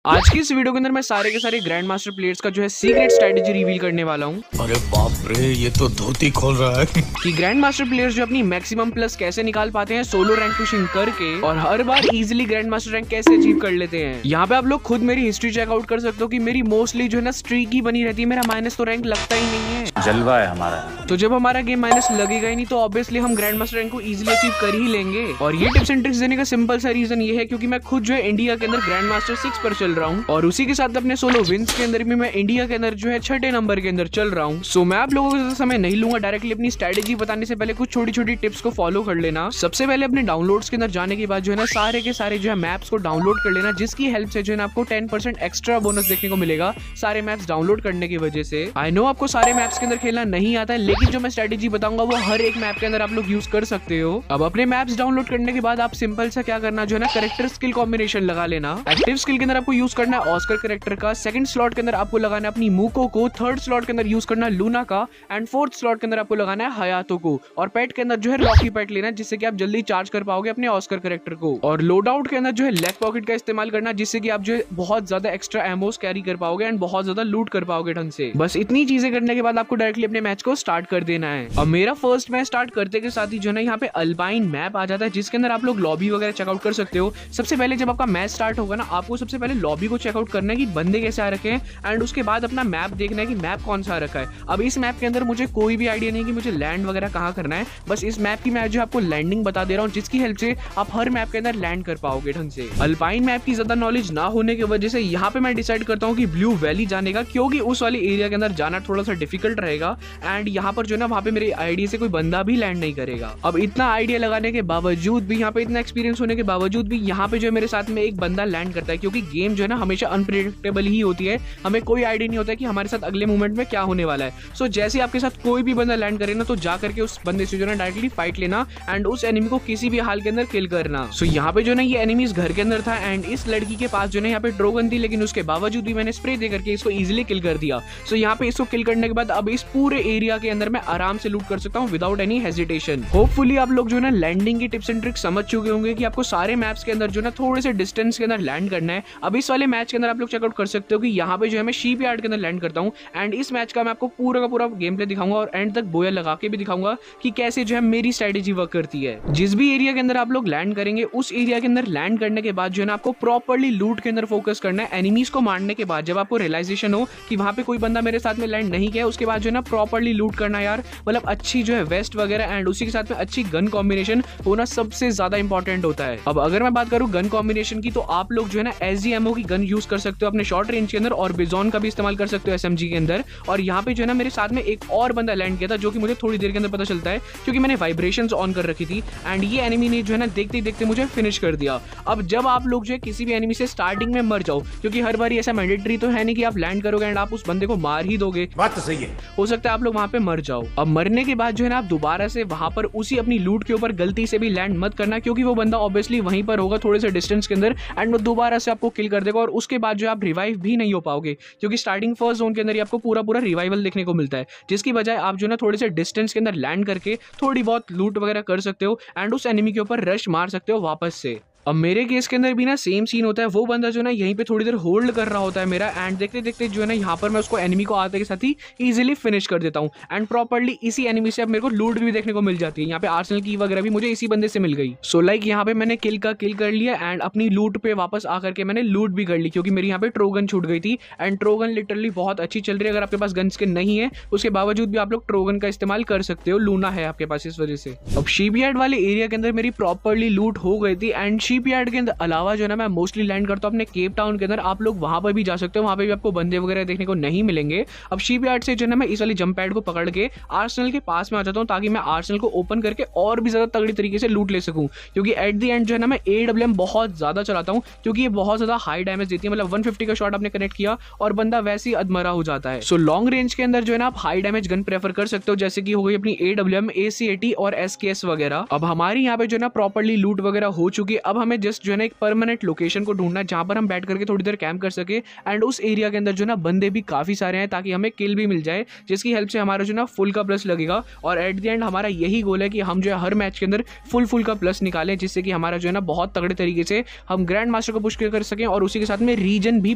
आज की इस वीडियो के अंदर मैं सारे के सारे ग्रैंड मास्टर प्लेयर्स का जो है सीक्रेट स्ट्रेटेजी रिवील करने वाला हूँ। अरे बाप रे, ये तो धोती खोल रहा है कि ग्रैंड मास्टर प्लेयर्स जो अपनी मैक्सिमम प्लस कैसे निकाल पाते हैं सोलो रैंक पुशिंग करके, और हर बार इजीली ग्रैंड मास्टर रैंक कैसे अचीव कर लेते हैं। यहाँ पे आप लोग खुद मेरी हिस्ट्री चेकआउट कर सकते हो कि मेरी मोस्टली जो है ना स्ट्रीक ही बनी रहती है, मेरा माइनस तो रैंक लगता ही नहीं है। जलवा है हमारा। तो जब हमारा गेम माइनस लगेगा ही नहीं तो ऑब्वियसली हम ग्रैंड मास्टर रैंक को इजीली अचीव कर ही लेंगे। और ये टिप्स एंड ट्रिक्स देने का सिंपल सा रीजन ये है क्योंकि मैं खुद जो है इंडिया के अंदर ग्रैंड मास्टर 6 पर चल रहा हूँ, और उसी के साथ अपने सोलो विंस के अंदर भी मैं इंडिया के अंदर जो है 6ठे नंबर के अंदर चल रहा हूँ। सो मैं आप लोगों को समय नहीं लूंगा, डायरेक्टली अपनी स्ट्रेटेजी बताने से पहले कुछ छोटी छोटी टिप्स को फॉलो कर लेना। सबसे पहले अपने डाउनलोड्स के अंदर जाने के बाद जो है ना सारे के सारे जो है मैप्स को डाउनलोड कर लेना, जिसकी हेल्प से जो है ना आपको 10% एक्स्ट्रा बोनस देखने को मिलेगा सारे मैप्स डाउनलोड करने की वजह से। आई नो आपको सारे मैप्स के अंदर खेलना नहीं आता है, लेकिन जो मैं स्ट्रेटेजी बताऊंगा वो हर एक मैप के अंदर आप लोग यूज कर सकते हो। अब अपने मैप्स डाउनलोड करने के बाद आप सिंपल सा क्या करना, जो है ना कैरेक्टर स्किल कॉम्बिनेशन लगा लेना। एक्टिव स्किल के अंदर आपको यूज करना है ऑस्कर कैरेक्टर का, सेकंड स्लॉट के अंदर आपको लगाना है अपनी मूको को, थर्ड स्लॉट के अंदर यूज करना है लूना का, एंड फोर्थ स्लॉट के अंदर आपको लगाना है हयातो को, और पेट के अंदर जो है लॉकी पेट लेना जिससे कि आप जल्दी चार्ज कर पाओगे अपने ऑस्कर कैरेक्टर को। और लोड आउट के अंदर जो है लेग पॉकेट का इस्तेमाल करना जिससे कि आप जो है बहुत ज्यादा एक्स्ट्रा एमोस कैरी कर पाओगे एंड बहुत ज्यादा लूट कर पाओगे ढंग से। बस इतनी चीजें करने के बाद आपको डायरेक्टली अपने मैच को स्टार्ट कर देना है। अब मेरा फर्स्ट मैच स्टार्ट करते के साथ ही जो है यहाँ पे अल्पाइन मैप आ जाता है जिसके अंदर आप लोग लॉबी वगैरह चेकआउट कर सकते हो। सबसे पहले जब आपका मैच स्टार्ट होगा ना, आपको सबसे पहले लॉबी को चेकआउट करना है कि बंदे कैसे आ रखे हैं, एंड उसके बाद अपना मैप देखना है कि मैप कौन सा आ रखा है। अब इस मैप के अंदर मुझे कोई भी आइडिया नहीं कि मुझे लैंड वगैरह कहाँ करना है, बस इस मैप की मैं जो आपको लैंडिंग बता दे रहा हूँ जिसकी हेल्प से आप हर मैप के अंदर लैंड कर पाओगे ढंग से। अल्पाइन मैप की ज्यादा नॉलेज ना होने की वजह से यहाँ पे मैं डिसाइड करता हूँ कि ब्लू वैली जाने का, क्योंकि उस वाली एरिया के अंदर जाना थोड़ा सा डिफिकल्ट रहेगा, एंड यहाँ पर जो है ना वहाँ पे मेरे आइडिया से कोई बंदा भी लैंड नहीं करेगा। अब इतना आइडिया लगाने के बावजूद भी, यहाँ पे इतना एक्सपीरियंस होने के बावजूद भी यहाँ पे जो है मेरे साथ में एक बंदा लैंड करता है, क्योंकि गेम जो है ना हमेशा अनप्रेडिक्टेबल ही होती है, हमें कोई आइडिया नहीं होता है कि हमारे साथ अगले मोमेंट में क्या होने वाला है। सो जैसे आपके साथ कोई भी बंदा लैंड करे ना, तो जा करके उस बंदे से जो है डायरेक्टली फाइट लेना एंड उस एनिमी को किसी भी हाल के अंदर किल करना। सो यहाँ पे जो है ना ये एनिमी इस घर के अंदर था, एंड इस लड़की के पास जो है यहाँ पे ड्रोगन थी, लेकिन उसके बावजूद भी मैंने स्प्रे दे करके इसको इजीली किल कर दिया। सो यहाँ पे इसको किल करने के बाद अब इस पूरे एरिया के अंदर मैं आराम से लूट कर सकता हूँ विदाउट एनी हेजिटेशन। होपफुली आप लोग जो है ना लैंडिंग की टिप्स एंड ट्रिक्स समझ चुके होंगे कि आपको सारे मैप्स के अंदर जो है ना थोड़े से डिस्टेंस के अंदर लैंड करना है। अब इस वाले मैच के अंदर आप लोग चेकआउट कर सकते हो कि यहाँ पे जो है मैं शीप यार्ड के अंदर लैंड करता हूँ, एंड इस मैच का मैं आपको पूरा का पूरा गेम प्ले दिखाऊंगा और एंड तक बोया लगा के भी दिखाऊंगा कि कैसे जो है मेरी स्ट्रेटेजी वर्क करती है। जिस भी एरिया के अंदर आप लोग लैंड करेंगे, उस एरिया के अंदर लैंड करने के बाद जो है ना आपको प्रॉपर्ली लूट के अंदर फोकस करना है। एनिमीज को मारने के बाद जब आपको रियलाइजेशन हो कि वहां पे कोई बंदा मेरे साथ में लैंड नहीं किया, उसके बाद जो है ना प्रॉपर्ली लूट करना यार, मतलब अच्छी जो है वेस्ट वगैरह एंड उसी के साथ में अच्छी गन कॉम्बिनेशन होना सबसे ज्यादा इंपॉर्टेंट होता है। अब अगर मैं बात करूं गन कॉम्बिनेशन की, तो आप लोग जो है ना SG-MO की गन यूज कर सकते हो अपने शॉर्ट रेंज के अंदर, और बिजॉन का भी इस्तेमाल कर सकते हो SMG के अंदर। और यहाँ पे जो है ना मेरे साथ में एक और बंदा लैंड किया था, जो कि मुझे थोड़ी देर के अंदर पता चलता है क्योंकि मैंने वाइब्रेशंस ऑन कर रखी थी, एंड ये एनिमी ने जो है ना देखते ही देखते मुझे फिनिश कर दिया। अब जब आप लोग जो है किसी भी एनिमी से स्टार्टिंग में मर जाओ, क्योंकि हर बार ऐसा मैंडेटरी तो है नहीं कि आप लैंड करोगे एंड आप उस बंदे को मार ही दोगे, बात तो सही है, हो सकता है आप लोग वहां पे मर जाओ। अब मरने के बाद जो है ना आप दोबारा से वहां पर उसी अपनी लूट के ऊपर गलती से भी लैंड मत करना, क्योंकि वो बंदा ऑब्वियसली वहीं पर होगा थोड़े से डिस्टेंस के अंदर, एंड वो दोबारा से आपको किल कर देगा, और उसके बाद जो आप रिवाइव भी नहीं हो पाओगे, क्योंकि स्टार्टिंग फर्स्ट जोन के अंदर ही आपको पूरा पूरा रिवाइवल देखने को मिलता है, जिसकी बजाय आप जो है ना थोड़े से डिस्टेंस के अंदर लैंड करके थोड़ी बहुत लूट वगैरह कर सकते हो एंड उस एनिमी के ऊपर रश मार सकते हो वापस से। अब मेरे केस के अंदर भी ना सेम सीन होता है, वो बंदा जो ना यहीं पे थोड़ी देर होल्ड कर रहा होता है मेरा, एंड देखते देखते जो है ना यहाँ पर मैं उसको एनिमी को आते के साथ ही इजीली फिनिश कर देता हूँ, एंड प्रॉपर्ली इसी एनिमी से अब मेरे को लूट भी देखने को मिल जाती है। यहाँ पे आर्सेनल की वगैरह भी मुझे इसी बंदे से मिल गई। सो लाइक यहाँ पे मैंने किल कर लिया एंड अपनी लूट पे वापस आकर के मैंने लूट भी कर ली, क्योंकि मेरी यहाँ पे ट्रोगन छूट गई थी, एंड ट्रोगन लिटरली बहुत अच्छी चल रही है। अगर आपके पास गन स्किन नहीं है उसके बावजूद भी आप लोग ट्रोगन का इस्तेमाल कर सकते हो, लूना है आपके पास इस वजह से। अब शिपयार्ड वाले एरिया के अंदर मेरी प्रॉपर्ली लूट हो गई थी, एंड शिपयार्ड के अंदर जो है ना मैं मोस्टली लैंड करता हूँ अपने केप टाउन के अंदर। आप लोग वहां पर भी जा सकते हो, वहां पे भी आपको बंदे वगैरह देखने को नहीं मिलेंगे। अब शिपयार्ड से जो है ना मैं इस वाली जंप पैड को पकड़ के आर्सेनल के पास में आ जाता हूँ, ताकि मैं आर्सेनल को ओपन करके और भी ज्यादा तगड़ी तरीके से लूट ले सकूं, क्योंकि एट द एंड जो है ना मैं AWM बहुत ज्यादा चलाता हूँ, क्योंकि ये बहुत ज्यादा हाई डैमेज देती है। मतलब 150 का शॉट आपने कनेक्ट किया और बंदा वैसे ही अधमरा हो जाता है। सो लॉन्ग रेंज के अंदर जो है ना आप हाई डैमेज गन प्रेफर कर सकते हो, जैसे कि हो गई अपनी AWM, AC-80 और SKS वगैरह। अब हमारी यहाँ पे जो है ना प्रॉपर्ली लूट वगैरह हो चुकी है। अब हमें जस्ट जो है ना एक परमानेंट लोकेशन को ढूंढना है जहां पर हम बैठ करके थोड़ी देर कैंप कर सके एंड उस एरिया के अंदर जो ना बंदे भी काफी सारे हैं ताकि हमें किल भी मिल जाए, जिसकी हेल्प से हमारा जो ना फुल का प्लस लगेगा। और एट द एंड हमारा यही गोल है कि हम जो है हर मैच के अंदर फुल का प्लस निकालें, जिससे कि हमारा जो है ना बहुत तगड़े तरीके से हम ग्रैंड मास्टर को पुश कर सकें और उसी के साथ में रीजन भी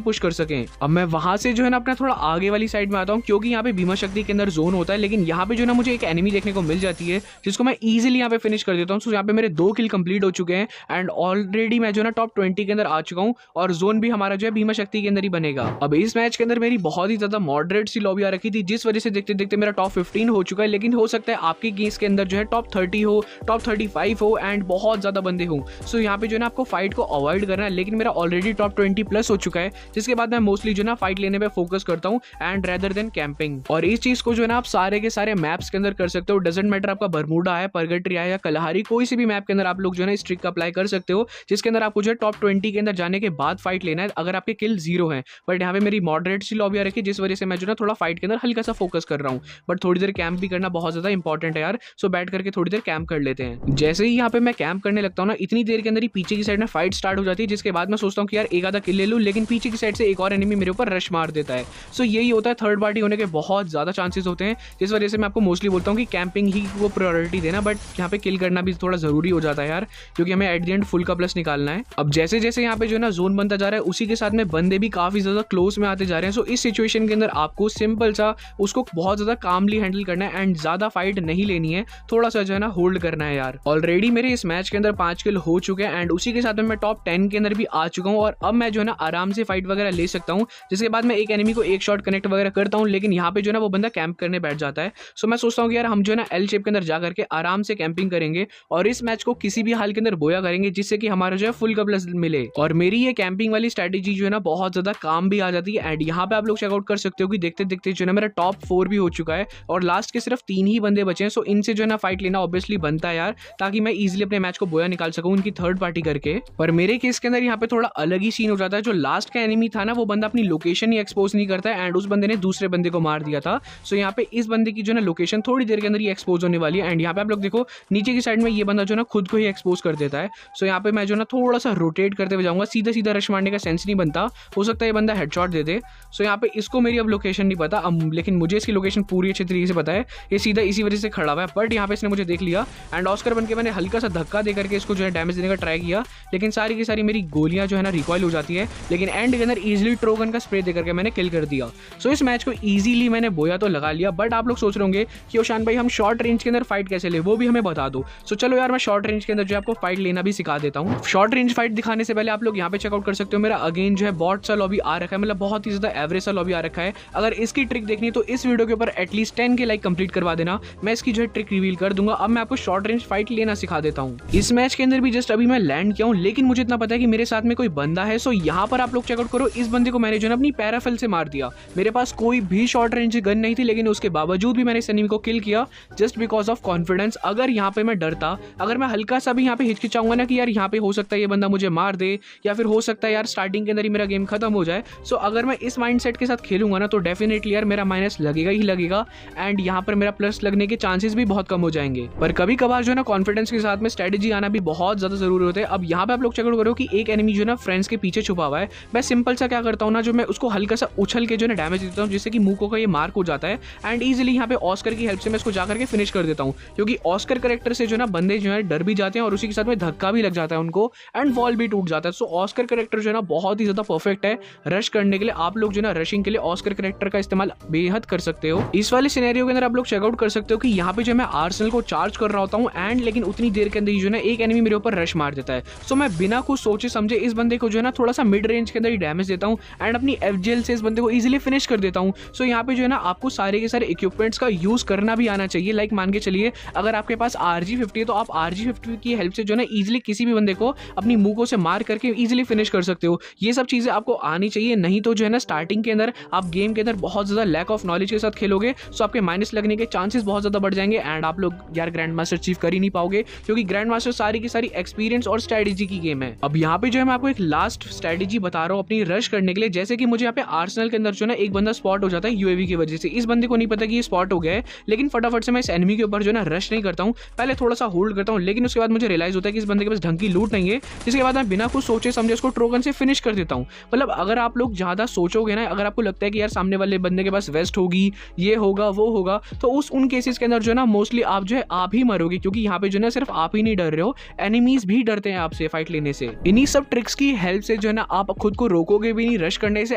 पुश कर सकें। अब मैं वहां से जो है ना अपना थोड़ा आगे वाली साइड में आता हूँ, क्योंकि यहाँ पे भीमा शक्ति के अंदर जोन होता है, लेकिन यहाँ पे जो ना मुझे एक एनिमी देखने को मिल जाती है जिसको मैं इजीली यहाँ पे फिनिश कर देता हूँ। सो यहाँ पे मेरे 2 किल कंप्लीट हो चुके हैं एंड ऑलरेडी मैं जो ना टॉप 20 के अंदर आ चुका हूँ और जोन भी हमारा जो है भीमा शक्ति के अंदर ही बनेगा। अब इस मैच के अंदर मेरी बहुत ही ज्यादा मॉडरेट सी लॉबी आ रखी थी, जिस वजह से देखते देखते मेरा टॉप 15 हो चुका है, लेकिन हो सकता है आपकी गेम्स के अंदर जो है टॉप 30 हो, टॉप 35 हो एंड बहुत ज्यादा बंदे हों। सो यहाँ पे जो है ना आपको फाइट को अवॉइड करना है, लेकिन मेरा ऑलरेडी टॉप 20 प्लस हो चुका है, जिसके बाद मैं मोस्टली जो ना फाइट लेने पे फोकस करता हूँ एंड रेदर देन कैंपिंग। और इस चीज को जो है ना आप सारे के सारे मैप्स के अंदर कर सकते हो, डजंट मैटर आपका बरमूडा है, परगट्रिया है या कलहारी, कोई सी भी मैप के अंदर आप लोग जो है ना इस ट्रिक का अप्लाई कर सकते हो, जिसके अंदर आपको जो है टॉप 20 के अंदर जाने के बाद फाइट लेना है अगर आपके किल 0 है। बट यहाँ पे मेरी मॉडरेट सी लॉबी आ रखी है, जिस वजह से मैं जो ना थोड़ा फाइट के अंदर हल्का सा फोकस कर रहा हूँ, बट थोड़ी देर कैंप भी करना बहुत ज्यादा इंपॉर्टेंट है यार। सो बैठ करके थोड़ी देर कैंप कर लेते हैं। जैसे ही यहाँ पे मैं कैंप करने लगता हूँ ना, इतनी देर के अंदर ही पीछे की साइड में फाइट स्टार्ट हो जाती है, जिसके बाद मैं सोचता हूँ कि यार एक आधा किल ले लूँ, लेकिन पीछे की साइड से एक और एनिमी मेरे ऊपर रश मार देता है। सो यही होता है, थर्ड पार्टी होने के बहुत ज्यादा चांसेस होते हैं, जिस वजह से मैं आपको मोस्टली बोलता हूँ कि कैंपिंग ही को प्रायोरिटी देना, बट यहाँ पे किल करना भी थोड़ा जरूरी हो जाता है यार, क्योंकि हमें एट द एंड फुल का प्लस निकालना है। अब जैसे जैसे यहाँ पे जो है ना जोन बनता जा रहा है, उसी के साथ में बंदे भी काफी ज्यादा क्लोज में आते जा रहे हैं। सो इस सिचुएशन के अंदर आपको सिंपल सा उसको बहुत ज्यादा कामली हैंडल करना है एंड ज्यादा फाइट नहीं लेनी है, थोड़ा सा जो है ना होल्ड करना है यार। ऑलरेडी मेरे इस मैच के अंदर 5 किल हो चुके हैं एंड उसी के साथ में मैं टॉप 10 के अंदर भी आ चुका हूँ और अब मैं जो है ना आराम से फाइट वगैरह ले सकता हूँ, जिसके बाद मैं एक एनिमी को एक शॉट कनेक्ट वगैरह करता हूँ, लेकिन यहाँ पे जो है ना वो बंदा कैंप करने बैठ जाता है। सो मैं सोचता हूँ कि यार हम जो है ना एल शेप के अंदर जा करके आराम से कैंपिंग करेंगे और इस मैच को किसी भी हाल के अंदर बोया करेंगे, जिससे कि हमारा जो है फुल का प्लस मिले। और मेरी ये कैंपिंग वाली स्ट्रेटेजी जो है ना बहुत ज्यादा काम भी आ जाती है एंड यहाँ पे आप लोग चेकआउट कर सकते हो कि देखते देखते जो है ना मेरा टॉप 4 भी हो चुका है और लास्ट के सिर्फ 3 ही बंदे बचे हैं। सो इनसे जो है ना फाइट लेना ऑब्वियसली बनता है यार, ताकि मैं इजीली अपने मैच को बोया निकाल सकूं उनकी थर्ड पार्टी करके। पर मेरे केस के अंदर यहाँ पे थोड़ा अलग ही सीन हो जाता है। जो लास्ट का एनिमी था ना, वो बंदा अपनी लोकेशन ही एक्सपोज नहीं करता है एंड उस बंदे ने दूसरे बंदे को मार दिया था। सो यहाँ पे इस बंदे की जो है ना लोकेशन थोड़ी देर के अंदर ही एक्सपोज होने वाली है एंड यहाँ पे आप लोग देखो नीचे की साइड में ये बंदा जो है ना खुद को ही एक्सपोज कर देता है। सो यहाँ पे मैं जो है ना थोड़ा सा रोटेट करते हुए जाऊंगा, सीधा सीधा रश मारने का सेंस नहीं बनता, हो सकता है ये बंदा हेडशॉट दे दे। सो यहाँ पे इसको मेरी अब लोकेशन नहीं पता, लेकिन मुझे इसकी लोकेशन पूरी अच्छी तरीके से पता है, ये सीधा इसी वजह से खड़ा हुआ है। बट यहाँ पे इसने मुझे देख लिया एंड ऑस्कर बन के मैंने हल्का सा धक्का दे करके इसको जो है डैमेज देने का ट्राई किया, लेकिन सारी की सारी मेरी गोलियां जो है ना रिकॉइल हो जाती है, लेकिन एंड के अंदर इजीली ट्रोगन का स्प्रे दे करके मैंने किल कर दिया। सो इस मैच को इजीली मैंने बोया तो लगा लिया। बट आप लोग सोच रहे होंगे कि ओशान भाई हम शॉर्ट रेंज के अंदर फाइट कैसे ले, वो भी हमें बता दो। सो चलो यार मैं शॉर्ट रेंज के अंदर जो आपको फाइट लेना भी सिखा देता हूँ। शॉर्ट रेंज फाइट दिखाने से पहले आप लोग यहाँ पे चेकआउट कर सकते हो, मेरा अगेन जो है बॉट सा लॉबी आ रखा है, मतलब बहुत ही ज्यादा एवरेज सा लॉबी आ रखा है। अगर इसकी ट्रिक देखनी है तो इस वीडियो के ऊपर एटलीस्ट 10 के लाइक कंप्लीट करवा देना, मैं इसकी जो है ट्रिक रिवील कर दूंगा। अब मैं आपको शॉर्ट रेंज फाइट लेना सिखा देता हूँ। इस मैच के अंदर भी जस्ट अभी मैं लैंड किया हूँ, लेकिन मुझे इतना पता है कि मेरे साथ में कोई बंदा है। सो यहाँ पर आप लोग चेकआउट करो, इस बंदे को मैंने जो है अपनी पैराफल से मार दिया। मेरे पास कोई भी शॉर्ट रेंज गन नहीं थी, लेकिन उसके बावजूद भी मैंने इस एनिमी को किल किया जस्ट बिकॉज ऑफ कॉन्फिडेंस। अगर यहाँ पे मैं डरता, अगर मैं हल्का सा भी यहाँ पे हिचकिचाऊंगा ना कि यार यहाँ पे हो सकता है ये बंदा मुझे मार दे, या फिर हो सकता है यार स्टार्टिंग के अंदर ही मेरा गेम खत्म हो जाए, सो अगर मैं इस माइंडसेट के साथ खेलूंगा ना तो डेफिनेटली यार मेरा माइनस लगेगा ही लगेगा एंड यहाँ पर मेरा प्लस लगने के चांसेस भी बहुत कम हो जाएंगे। पर कभी कभार जो है ना कॉन्फिडेंस के साथ में स्ट्रेटेजी आना भी बहुत ज्यादा जरूरी होता है। अब यहाँ पे आप लोग चेकआउट करो कि एक एनिमी जो है ना फ्रेंड्स के पीछे छुपा हुआ है। मैं सिंपल सा क्या करता हूँ ना, जो मैं उसको हल्का सा उछल के जो है डैमेज देता हूँ, जिससे कि मुंह का ये मार्क हो जाता है एंड इजीली यहाँ पे ऑस्कर की हेल्प से मैं इसको जाकर के फिनिश कर देता हूँ, क्योंकि ऑस्कर कैरेक्टर से जो ना बंदे जो है डर भी जाते हैं और उसी के साथ में धक्का भी लग जाता है उनको एंड वॉल भी टूट जाता है। सो ऑस्कर कैरेक्टर जो है ना बहुत ही ज्यादा परफेक्ट है रश करने के लिए। आप लोग जो है ना रशिंग के लिए ऑस्कर कैरेक्टर का इस्तेमाल बेहद कर सकते हो। इस वाले सिनेरियो के अंदर आप लोग चेकआउट कर सकते हो कि यहाँ पे जो मैं आर्सेनल को चार्ज कर रहा होता हूँ एंड लेकिन उतनी देर के अंदर जो है ना एक एनिमी मेरे ऊपर रश मार देता है। सो मैं बिना कुछ सोचे समझे इस बंदे को जो है ना थोड़ा सा मिड रेंज के अंदर ही डैमेज देता हूँ एंड अपनी एफजेल से इस बंदे को इजीली फिनिश कर देता हूँ। सो यहाँ पे जो है ना आपको सारे के सारे इक्विपमेंट्स का यूज करना भी आना चाहिए। लाइक मान के चलिए अगर आपके पास RG50 है तो आप RG50 की हेल्प से जो है ना इजीली किसी भी बंदे को अपनी मुंह से मार करके इजीली फिनिश कर सकते हो। ये सब चीजें आपको आनी चाहिए, नहीं तो जो है ना स्टार्टिंग के अंदर आप गेम के अंदर बहुत ज्यादा लैक ऑफ नॉलेज के साथ खेलोगे, सो आपके माइनस लगने के चांसेस बहुत ज्यादा बढ़ जाएंगे एंड आप लोग यार ग्रैंड मास्टर अचीव कर ही नहीं पाओगे, क्योंकि ग्रैंड मास्टर सारी की सारी एक्सपीरियंस और स्ट्रेटेजी की गेम है। अब यहाँ पे जो है मैं आपको एक लास्ट स्ट्रेटेजी बता रहा हूँ अपनी रश करने के लिए। जैसे कि मुझे यहाँ पे आर्सेनल के अंदर जो है ना एक बंदा स्पॉट हो जाता है यूएवी की वजह से। इस बंदे को नहीं पता कि ये स्पॉट हो गया है, लेकिन फटाफट से मैं इस एनिमी के ऊपर जो है ना रश नहीं करता हूँ, पहले थोड़ा सा होल्ड करता हूँ, लेकिन उसके बाद मुझे रियलाइज होता है कि इस बंदे के पास ढंग की लूट नहीं है, जिसके बाद मैं बिना कुछ सोचे समझे उसको ट्रोगन से फिनिश कर देता हूँ। मतलब अगर आप लोग ज़्यादा सोचोगे ना, अगर आपको लगता है कि यार सामने वाले बंदे के पास वेस्ट होगी, ये होगा वो होगा, तो उन केसेस के अंदर जो है ना मोस्टली आप जो है आप ही मरोगे, क्योंकि यहाँ पे जो है ना सिर्फ आप ही नहीं डर रहे हो, एनिमीज भी डरते हैं आपसे फाइट लेने से। इन्हीं सब ट्रिक्स की हेल्प से जो है ना आप खुद को रोकोगे भी नहीं रश करने से,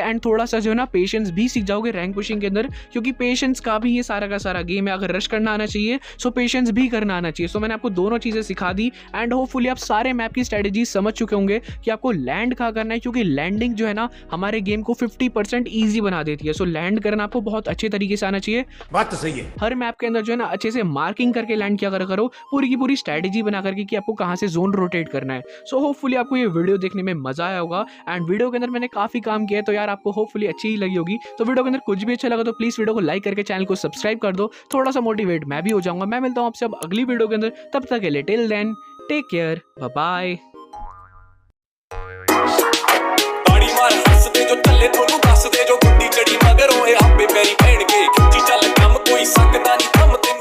एंड थोड़ा सा जो है ना पेशेंस भी सीख जाओगे रैंक पुशिंग के अंदर, क्योंकि पेशेंस का भी ये सारा का सारा गेम है। अगर रश करना आना चाहिए सो पेशेंस भी करना आना चाहिए। सो मैंने आपको दोनों चीजें सिखा दी, एंड होपफुली आप सारे मैप की स्ट्रेटेजी समझ चुके होंगे कि आपको लैंड कहाँ करना है, क्योंकि लैंडिंग जो है ना हमारे गेम को 50% ईजी बना देती है। सो लैंड करना आपको बहुत अच्छे तरीके से आना चाहिए। बात तो सही है। हर मैप के अंदर जो है ना अच्छे से मार्किंग करके लैंड किया करो, पूरी की पूरी स्ट्रेटेजी बना करके कि आपको कहाँ से जोन रोटेट करना है। सो होपफुली आपको ये वीडियो देखने में मजा आया होगा, एंड वीडियो के अंदर मैंने काफी काम किया है, तो यार आपको होपफुली अच्छी ही लगी होगी। तो वीडियो के अंदर कुछ भी अच्छा लगा तो प्लीज वीडियो को लाइक करके चैनल को सब्सक्राइब कर दो, थोड़ा सा मोटिवेट मैं भी हो जाऊंगा। मैं मिलता हूँ आपसे अब अगली वीडियो के अंदर, तब तक के लिए till then take care, bye bye. ताड़ी मार हंसदे जो टल्ले थोनू दस दे जो गुड्डी चढ़ी मगर होए आपे मेरी भैन के खिंची चल कम कोई सकदा नहीं।